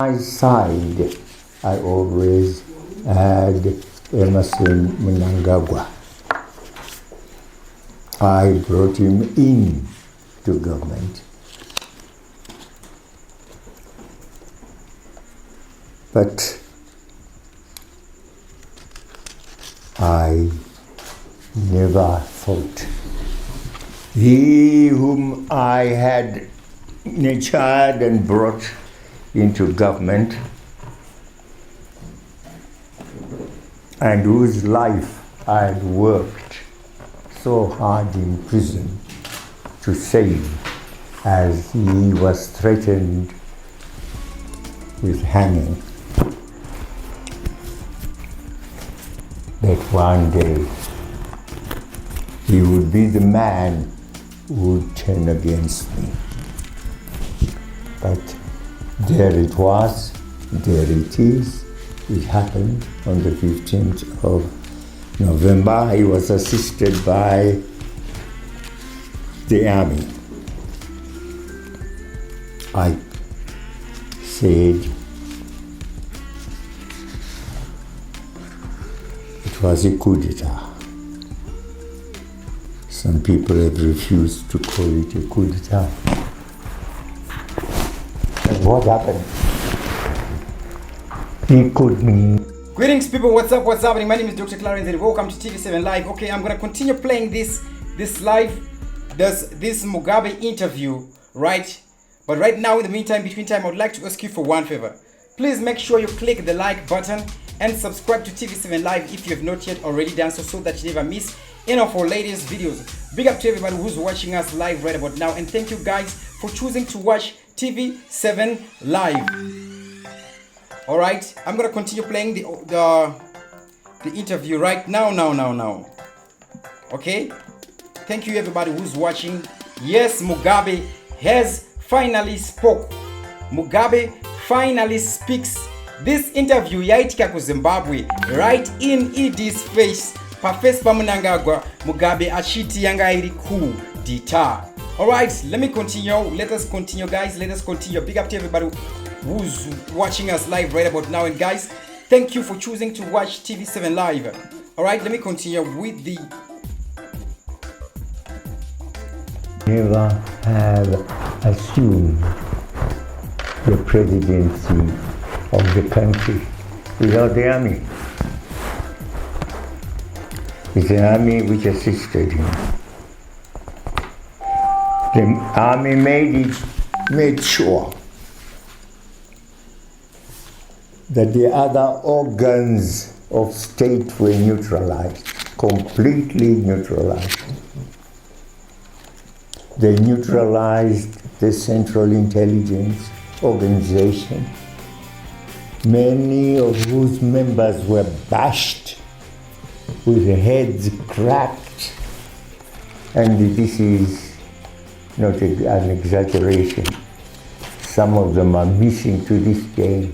my side, I always had Emerson Mnangagwa. I brought him in to government. But I never thought he whom I had nurtured and brought into government and whose life I had worked so hard in prison to save, as he was threatened with hanging, that one day he would be the man who would turn against me. But there it was, there it is. It happened on the 15th of November. He was assisted by the army. I said it was a coup d'etat. Some people have refused to call it a coup d'etat. And what happened? He couldn't. Greetings people, what's up, what's happening? My name is Dr. Clarence and welcome to TV7 Live. Okay, I'm gonna continue playing this live, this Mugabe interview, right? But right now, in the meantime, between time, I would like to ask you for one favor. Please make sure you click the like button and subscribe to TV7 Live if you have not yet already done so, so that you never miss any of our latest videos. Big up to everybody who's watching us live right about now, and thank you guys for choosing to watch TV7 Live. All right, I'm gonna continue playing the interview right now. Okay, thank you everybody who's watching. Yes, Mugabe has finally spoke. Mugabe finally speaks. This interview yaitika ku Zimbabwe, right in Edie's face. Pa face pa Mnangagwa, Mugabe achiti yanga iri coup d'etat. All right, let me continue. Let us continue, guys. Let us continue. Big up to everybody who's watching us live right about now, and guys, thank you for choosing to watch TV7 Live. All right, let me continue with the Never have assumed the presidency of the country without the army. It's the army which assisted him. The army made sure that the other organs of state were neutralized, completely neutralized. They neutralized the Central Intelligence Organization, many of whose members were bashed with their heads cracked, and this is not an exaggeration. Some of them are missing to this day.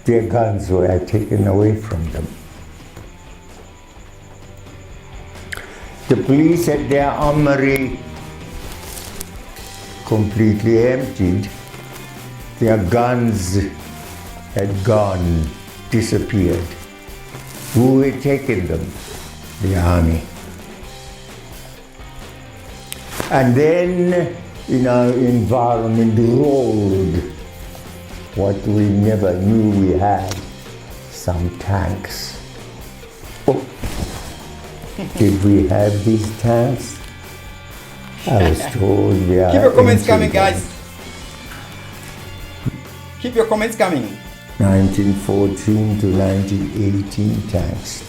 Their guns were taken away from them. The police had their armory completely emptied. Their guns had gone, disappeared. Who had taken them? The army. And then in our environment rolled what we never knew we had, some tanks. Oh, did we have these tanks? I was told we are. Keep your comments coming, guys. Keep your comments coming. 1914 to 1918 tanks.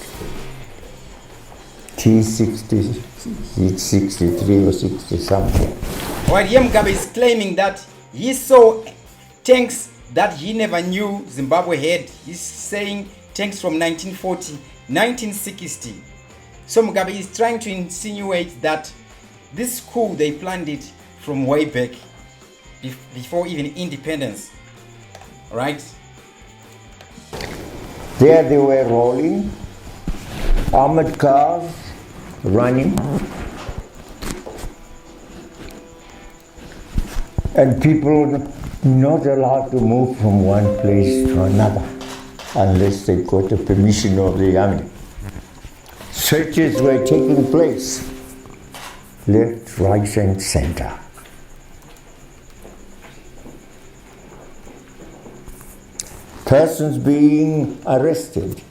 T-60, 63 or 60 something. While Mugabe is claiming that he saw tanks that he never knew Zimbabwe had. He's saying tanks from 1940, 1960. So Mugabe is trying to insinuate that this coup, they planned it from way back, before even independence, right? There they were rolling, armored cars running. And people not allowed to move from one place to another unless they got the permission of the army. Searches were taking place, left, right, and center. Persons being arrested.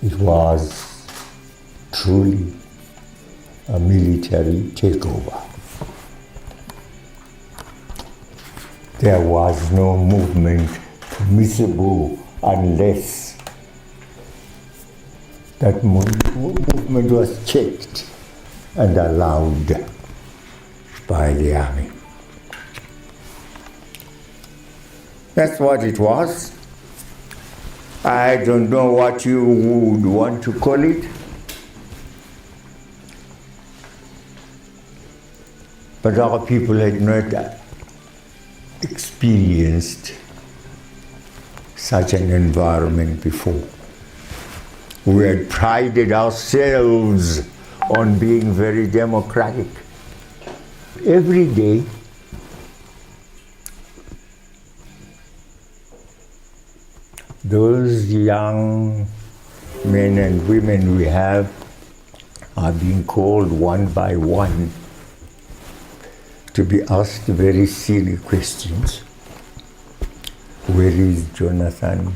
It was truly a military takeover. There was no movement permissible unless that movement was checked and allowed by the army. That's what it was. I don't know what you would want to call it, but our people had not experienced such an environment before. We had prided ourselves on being very democratic. Every day, those young men and women we have are being called one by one to be asked very silly questions. Where is Jonathan?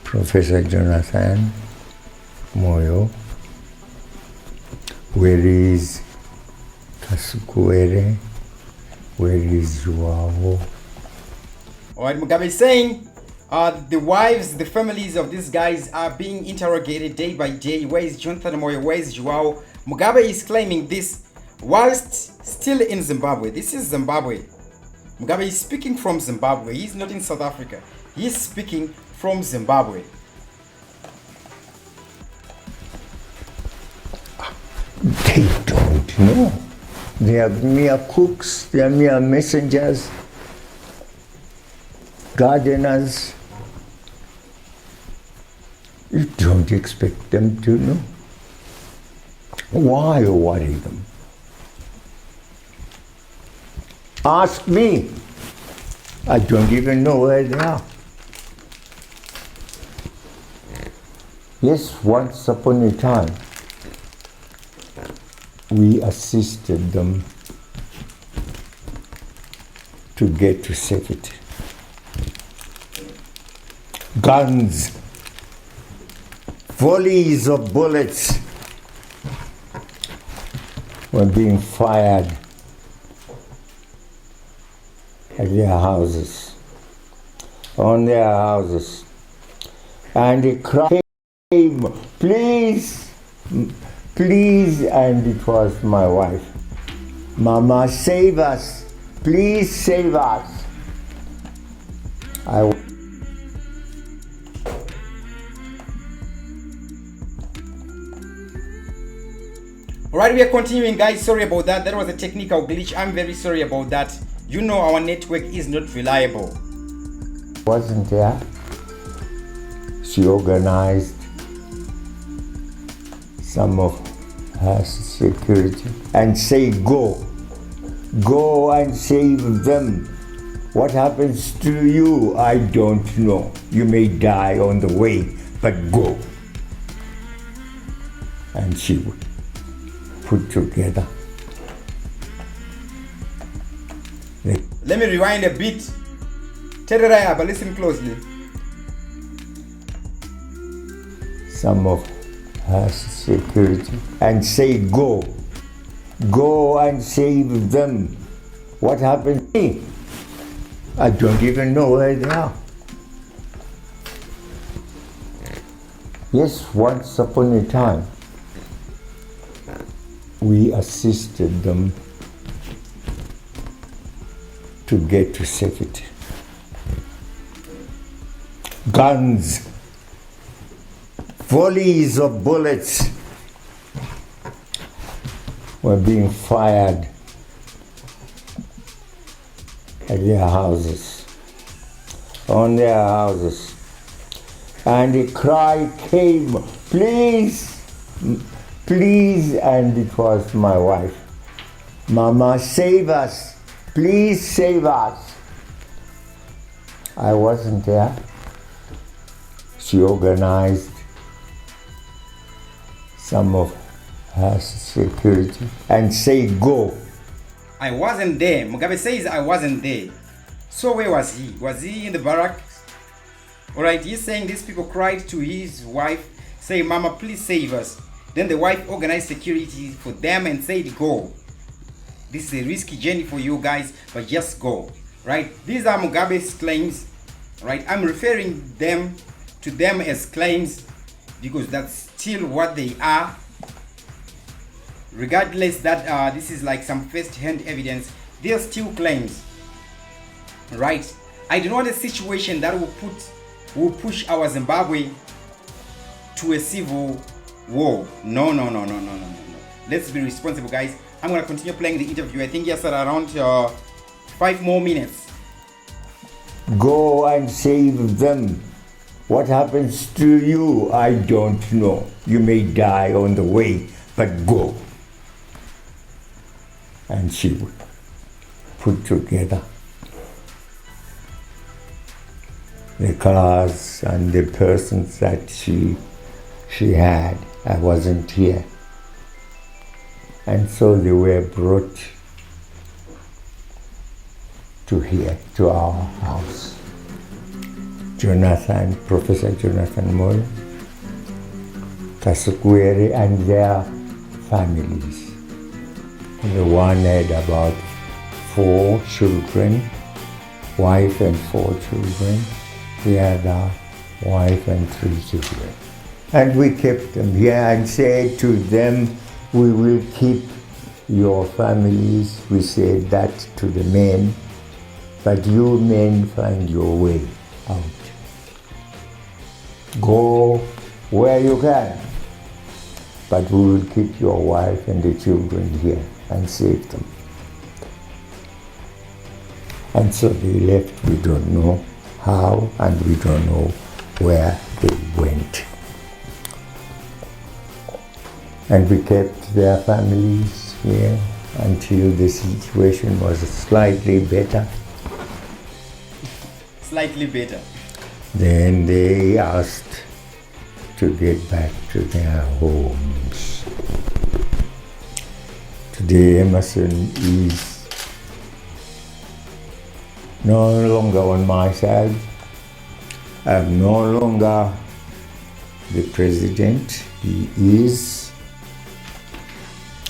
Professor Jonathan Moyo? Where is Kasukuere? Where is Joao? All right, Mugabe is saying the wives, the families of these guys are being interrogated day by day. Where is Jonathan Moyo? Where is Joao? Mugabe is claiming this whilst still in Zimbabwe. This is Zimbabwe. Mugabe is speaking from Zimbabwe. He's not in South Africa. He's speaking from Zimbabwe. They don't know. They are mere cooks, they are mere messengers, gardeners. You don't expect them to know. Why worry them? Ask me. I don't even know where they are. Yes, once upon a time, we assisted them to get to safety. Guns, volleys of bullets were being fired at their houses, on their houses. And a cry came, please, please, and it was my wife. Mama, save us, please save us. Alright, we are continuing, guys. Sorry about that. That was a technical glitch. I'm very sorry about that. You know our network is not reliable. Wasn't there? She organized some of her security and say, go and save them. What happens to you, I don't know. You may die on the way, but go. And she would put together. Let me rewind a bit. Tereraya, but listen closely. Some of her security and say, go and save them. What happened to me? I don't even know where they are. Yes, once upon a time, we assisted them to get to safety. Guns, volleys of bullets were being fired at their houses, on their houses. And a cry came, please, please, and it was my wife. Mama, save us, please save us. I wasn't there. She organized some of her security and said, go. I wasn't there. Mugabe says I wasn't there. So where was he? Was he in the barracks? Alright, he's saying these people cried to his wife, saying, Mama, please save us. Then the wife organized security for them and said, go. This is a risky journey for you guys, but just go. Right? These are Mugabe's claims. Right? I'm referring to them as claims because that's still what they are. Regardless that this is like some first-hand evidence, they are still claims. Right? I don't want a situation that will push our Zimbabwe to a civil war. No. Let's be responsible, guys. I'm gonna continue playing the interview. I think yes, at around 5 more minutes. Go and save them. What happens to you, I don't know. You may die on the way, but go. And she put together the cars and the persons that she had. I wasn't here. And so they were brought to here, to our house. Professor Jonathan Moyo, Kasukwere and their families. The one had about 4 children, wife and 4 children. The other, wife and 3 children. And we kept them here and said to them, we will keep your families. We said that to the men, but you men find your way out. Go where you can, but we will keep your wife and the children here and save them. And so they left. We don't know how and we don't know where they went. And we kept their families here until the situation was slightly better. Slightly better. Then they asked to get back to their homes. Today Emerson is no longer on my side. I'm no longer the president. He is.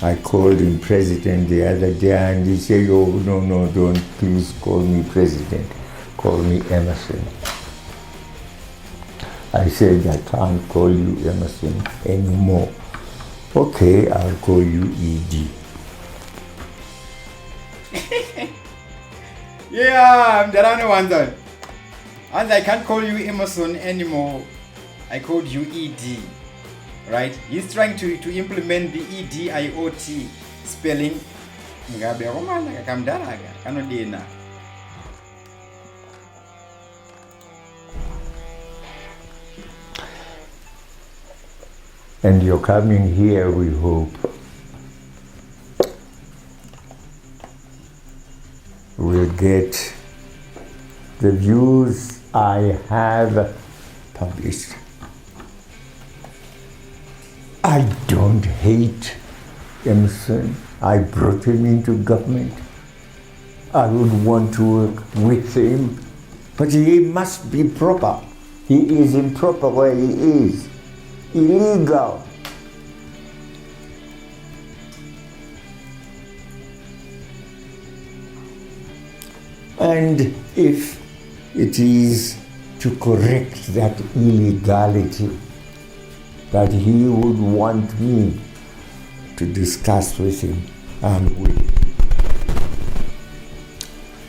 I called him president the other day and he said, oh, no, don't please call me president. Call me Emerson. I said, I can't call you Emerson anymore. Okay, I'll call you ED. Yeah, I'm Darano Wanzan. And I can't call you Emerson anymore. I called you ED. Right? He's trying to implement the EDIOT spelling. Mugabe akomana kakamdaraga kanodena. And you're coming here, we hope. We'll get the views I have published. I don't hate Emerson. I brought him into government. I would want to work with him, but he must be proper. He is improper where he is. Illegal. And if it is to correct that illegality that he would want me to discuss with him, I'm willing.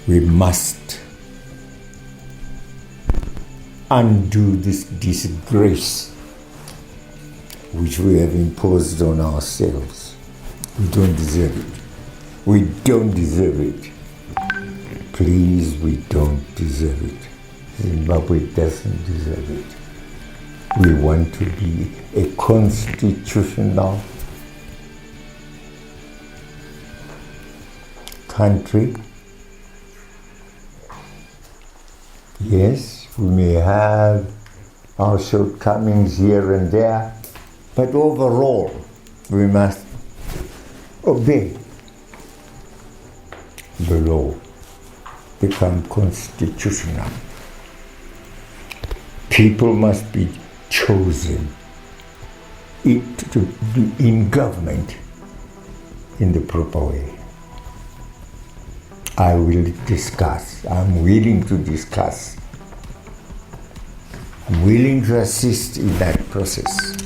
We must undo this disgrace which we have imposed on ourselves. We don't deserve it. We don't deserve it. Please, we don't deserve it. Zimbabwe doesn't deserve it. We want to be a constitutional country. Yes, we may have our shortcomings here and there, but overall, we must obey the law, become constitutional. People must be chosen to be in government in the proper way. I will discuss. I'm willing to discuss. I'm willing to assist in that process.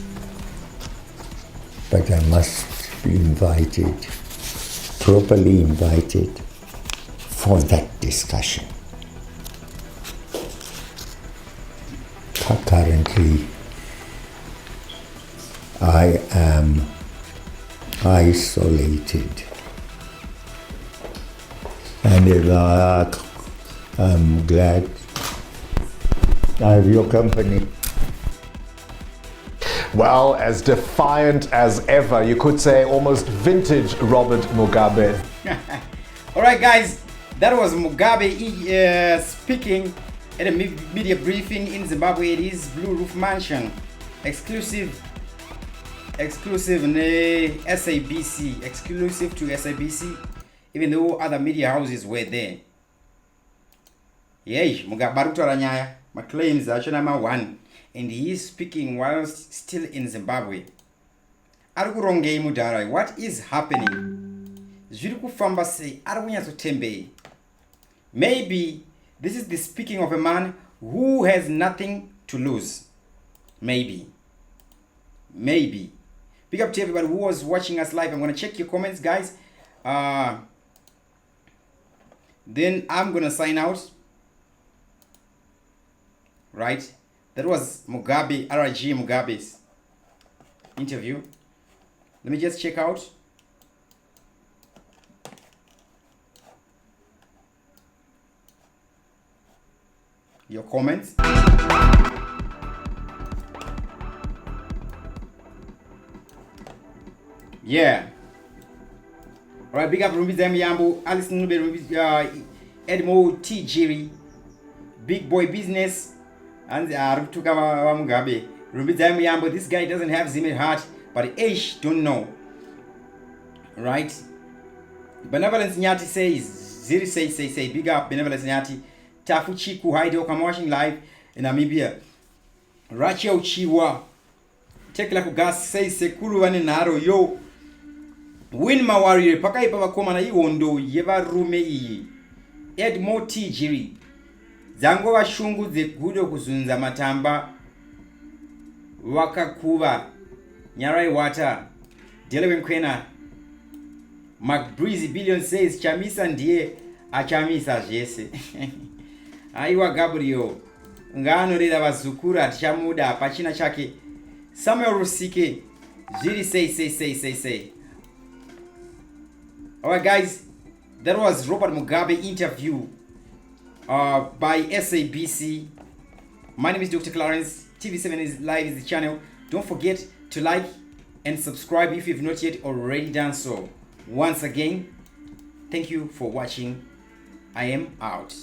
But I must be invited, properly invited for that discussion. Currently, I am isolated. And I'm glad I have your company. Well, as defiant as ever, you could say almost vintage Robert Mugabe. All right, guys, that was Mugabe speaking at a media briefing in Zimbabwe. It is Blue Roof Mansion, exclusive SABC, exclusive to SABC, even though other media houses were there. Yay, Mugabe Barutaranyaya, my claims are number one, and he is speaking whilst still in Zimbabwe. Arugurongei Mudara, what is happening? Zviku famba sei arikunyatsotembe. Maybe this is the speaking of a man who has nothing to lose. Maybe. Big up to everybody who was watching us live. I'm gonna check your comments, guys. Then I'm gonna sign out. Right? That was Mugabe, RG Mugabe's interview. Let me just check out. Your comments. Yeah. Alright, big up Rumbi Zamiyambo, Alison Nube, Edmo T. Jerry, Big Boy Business, and Rutuka Mugabe. Rumbi Zamiyambo, this guy doesn't have Zimmer heart, but Aish don't know. Right? Benevolence Nyati says, Ziri say, big up Benevolence Nyati. Tafu Chiku Haido, come watching live in Namibia. Rachel Chiwa. Tekla Kugas says Sekuru Naro yo. Win my warrior, Pakai Pavakoma na Iwondo, Yeva Rume iyi. Edmo T. Jiri. Zango wa shungu ze gudo kuzunza matamba. Wakakuva. Nyarai Wata. Delewen Kwena. McBreezy Billion says Chamisa ndiye achamisa jese. Aiwa Gabriel. Ngano rida wazukura chamuda pachina chake. Samuel Rusike. Jiri say. Alright guys, that was Robert Mugabe interview by SABC. My name is Dr. Clarence. TV7 is live is the channel. Don't forget to like and subscribe if you've not yet already done so. Once again, thank you for watching. I am out.